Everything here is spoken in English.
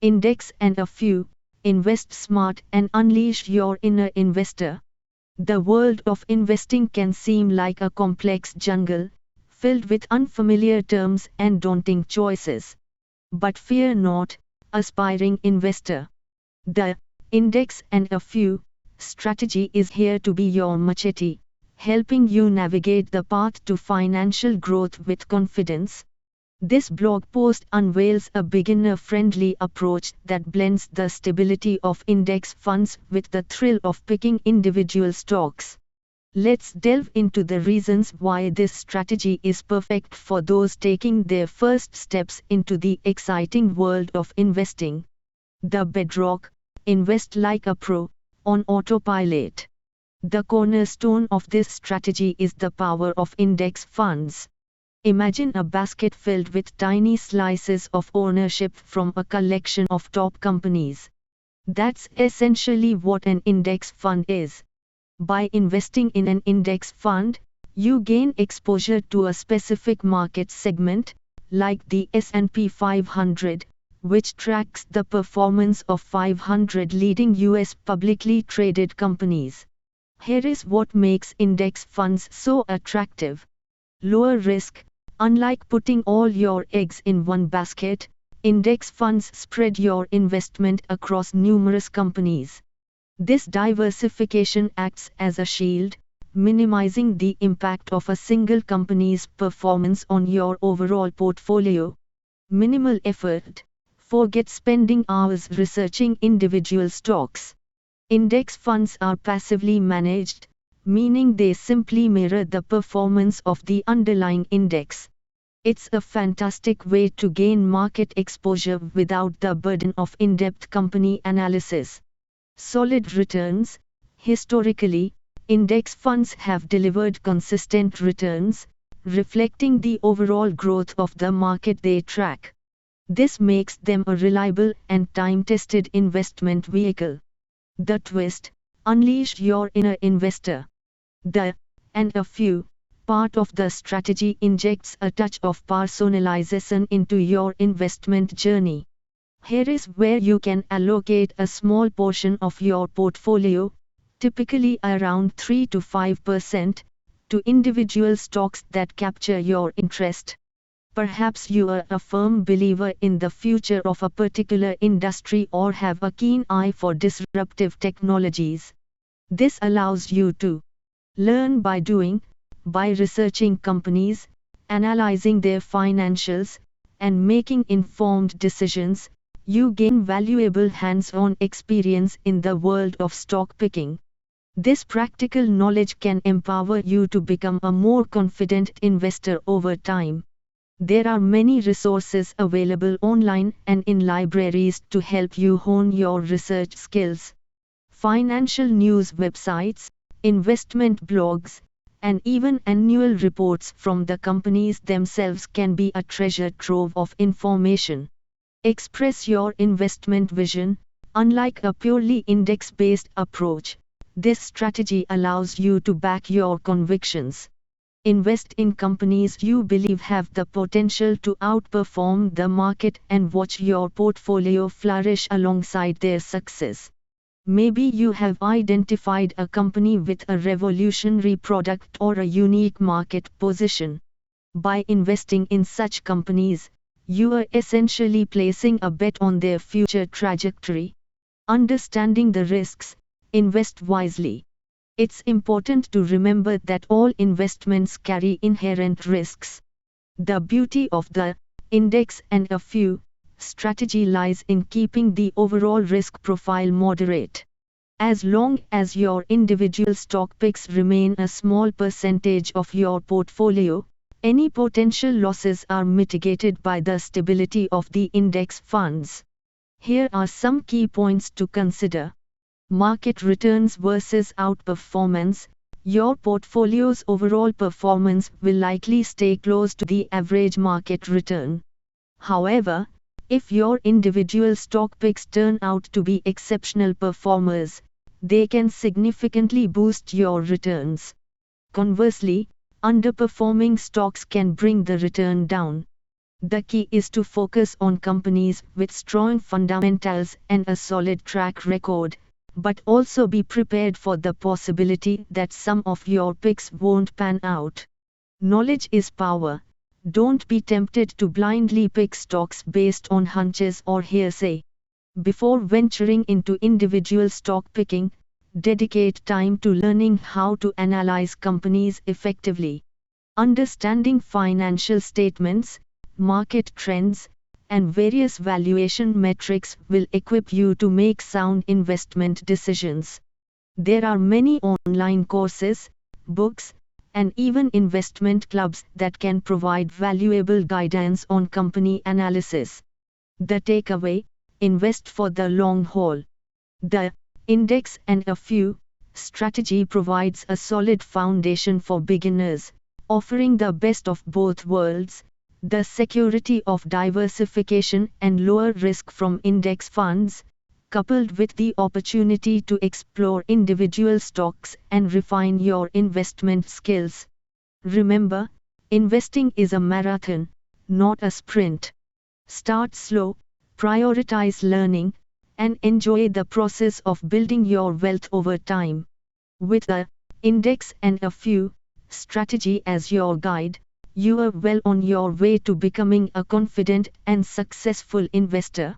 Index and a few. Invest smart and unleash your inner investor. The world of investing can seem like a complex jungle, filled with unfamiliar terms and daunting choices. But fear not, aspiring investor. The Index and a few strategy is here to be your machete, helping you navigate the path to financial growth with confidence. This blog post unveils a beginner-friendly approach that blends the stability of index funds with the thrill of picking individual stocks. Let's delve into the reasons why this strategy is perfect for those taking their first steps into the exciting world of investing. The bedrock: invest like a pro, on autopilot. The cornerstone of this strategy is the power of index funds. Imagine a basket filled with tiny slices of ownership from a collection of top companies. That's essentially what an index fund is. By investing in an index fund, you gain exposure to a specific market segment, like the S&P 500, which tracks the performance of 500 leading US publicly traded companies. Here is what makes index funds so attractive. Lower risk. Unlike putting all your eggs in one basket, index funds spread your investment across numerous companies. This diversification acts as a shield, minimizing the impact of a single company's performance on your overall portfolio. Minimal effort. Forget spending hours researching individual stocks. Index funds are passively managed, meaning they simply mirror the performance of the underlying index. It's a fantastic way to gain market exposure without the burden of in-depth company analysis. Solid returns. Historically, index funds have delivered consistent returns, reflecting the overall growth of the market they track. This makes them a reliable and time-tested investment vehicle. The twist: unleash your inner investor. The and a few part of the strategy injects a touch of personalization into your investment journey. Here is where you can allocate a small portion of your portfolio, typically around 3 to 5%, to individual stocks that capture your interest. Perhaps you are a firm believer in the future of a particular industry or have a keen eye for disruptive technologies. This allows you to learn by doing, by researching companies, analyzing their financials, and making informed decisions. You gain valuable hands-on experience in the world of stock picking. This practical knowledge can empower you to become a more confident investor over time. There are many resources available online and in libraries to help you hone your research skills. Financial news websites, investment blogs, and even annual reports from the companies themselves can be a treasure trove of information. Express your investment vision. Unlike a purely index-based approach, this strategy allows you to back your convictions. Invest in companies you believe have the potential to outperform the market and watch your portfolio flourish alongside their success. Maybe you have identified a company with a revolutionary product or a unique market position. By investing in such companies, you are essentially placing a bet on their future trajectory. Understanding the risks. Invest wisely. It's important to remember that all investments carry inherent risks. The beauty of the index and a few strategy lies in keeping the overall risk profile moderate. As long as your individual stock picks remain a small percentage of your portfolio, any potential losses are mitigated by the stability of the index funds. Here are some key points to consider. Market returns versus outperformance. Your portfolio's overall performance will likely stay close to the average market return. However, if your individual stock picks turn out to be exceptional performers, they can significantly boost your returns. Conversely, underperforming stocks can bring the return down. The key is to focus on companies with strong fundamentals and a solid track record, but also be prepared for the possibility that some of your picks won't pan out. Knowledge is power. Don't be tempted to blindly pick stocks based on hunches or hearsay. Before venturing into individual stock picking, dedicate time to learning how to analyze companies effectively. Understanding financial statements, market trends, and various valuation metrics will equip you to make sound investment decisions. There are many online courses, books, and even investment clubs that can provide valuable guidance on company analysis. The takeaway: invest for the long haul. The index and a few strategy provides a solid foundation for beginners, offering the best of both worlds: the security of diversification and lower risk from index funds, coupled with the opportunity to explore individual stocks and refine your investment skills. Remember, investing is a marathon, not a sprint. Start slow, prioritize learning, and enjoy the process of building your wealth over time. With the index and a few strategy as your guide, you are well on your way to becoming a confident and successful investor.